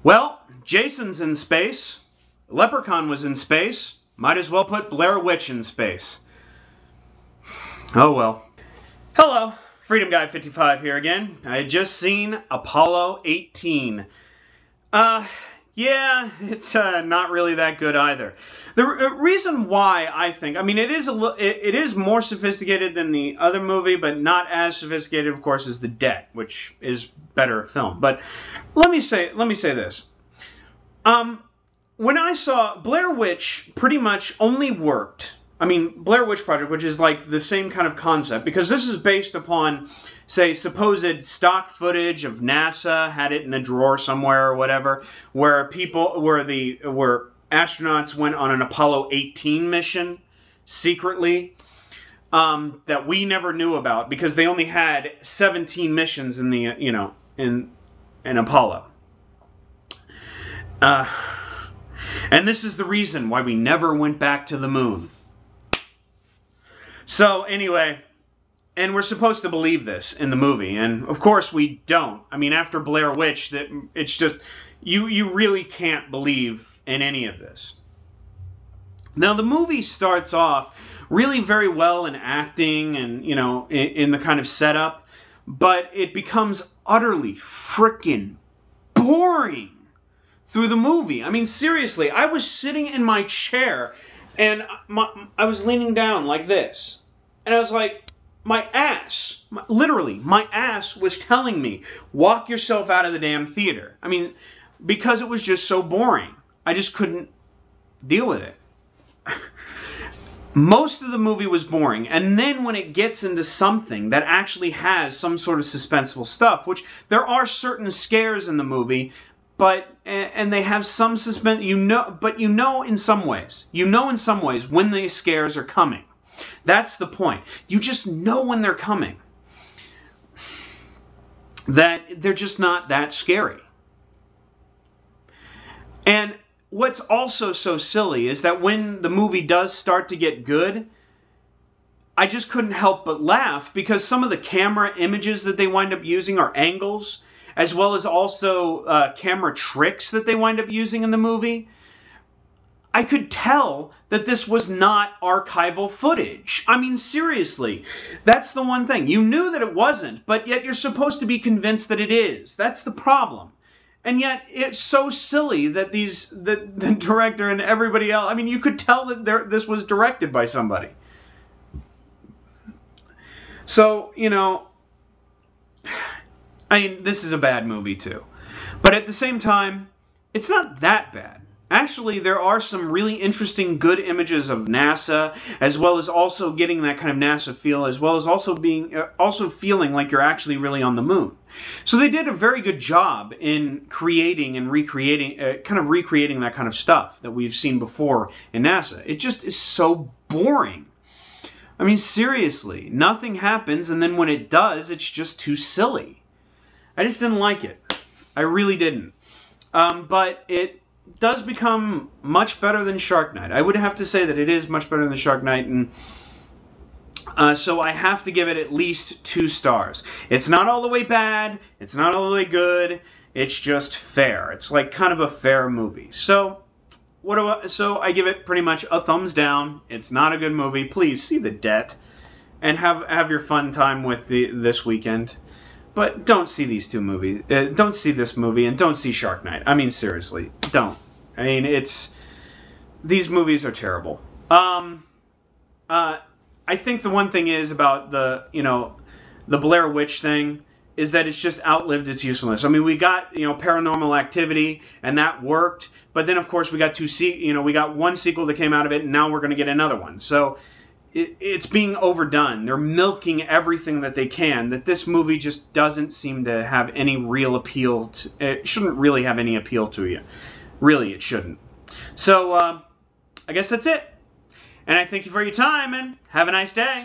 Well, Jason's in space. Leprechaun was in space. Might as well put Blair Witch in space. Oh well. Hello, Freedom Guy 55 here again. I had just seen Apollo 18. Yeah, it's not really that good either. The reason why I think, I mean, it is more sophisticated than the other movie, but not as sophisticated, of course, as The Debt, which is better film. But let me say this. When I saw Blair Witch, pretty much only worked. I mean, Blair Witch Project, which is like the same kind of concept, because this is based upon, say, supposed stock footage of NASA, had it in a drawer somewhere or whatever, where astronauts went on an Apollo 18 mission secretly that we never knew about because they only had 17 missions in the in Apollo. And this is the reason why we never went back to the moon. So anyway, and we're supposed to believe this in the movie, and of course we don't. I mean, after Blair Witch, it's just, you really can't believe in any of this. Now the movie starts off really very well in acting and, in the kind of setup, but it becomes utterly frickin' boring through the movie. I mean, seriously, I was sitting in my chair and I was leaning down like this. And I was like, literally, my ass was telling me, walk yourself out of the damn theater. I mean, because it was just so boring. I just couldn't deal with it. Most of the movie was boring. And then when it gets into something that actually has some sort of suspenseful stuff, which there are certain scares in the movie, and they have some suspense, but in some ways when the scares are coming. That's the point. You just know when they're coming. That they're just not that scary. And what's also so silly is that when the movie does start to get good, I just couldn't help but laugh because some of the camera images that they wind up using are angles, as well as also camera tricks that they wind up using in the movie. I could tell that this was not archival footage. I mean, seriously, that's the one thing. You knew that it wasn't, but yet you're supposed to be convinced that it is. That's the problem. And yet, it's so silly that the director and everybody else, I mean, you could tell that this was directed by somebody. So, I mean, this is a bad movie too. But at the same time, it's not that bad. Actually, there are some really interesting, good images of NASA, as well as also getting that kind of NASA feel, as well as also feeling like you're actually really on the moon. So they did a very good job in creating and recreating that kind of stuff that we've seen before in NASA. It just is so boring. I mean, seriously, nothing happens, and then when it does, it's just too silly. I just didn't like it. I really didn't. But it does become much better than Shark Night. I would have to say that it is much better than Shark Night, and so I have to give it at least 2 stars. It's not all the way bad. It's not all the way good. It's just fair. It's like kind of a fair movie. So so I give it pretty much a thumbs down. It's not a good movie. Please see The Debt and have your fun time with this weekend. But don't see these 2 movies. Don't see this movie, and don't see Shark Night. I mean, seriously, don't. I mean, these movies are terrible. I think the one thing is about the Blair Witch thing is that it's just outlived its usefulness. I mean, we got Paranormal Activity, and that worked. But then, of course, we got we got one sequel that came out of it, and now we're going to get another one. So it's being overdone. They're milking everything that they can. That this movie just doesn't seem to have any real appeal. It shouldn't really have any appeal to you. Really, it shouldn't. So, I guess that's it. And I thank you for your time, and have a nice day.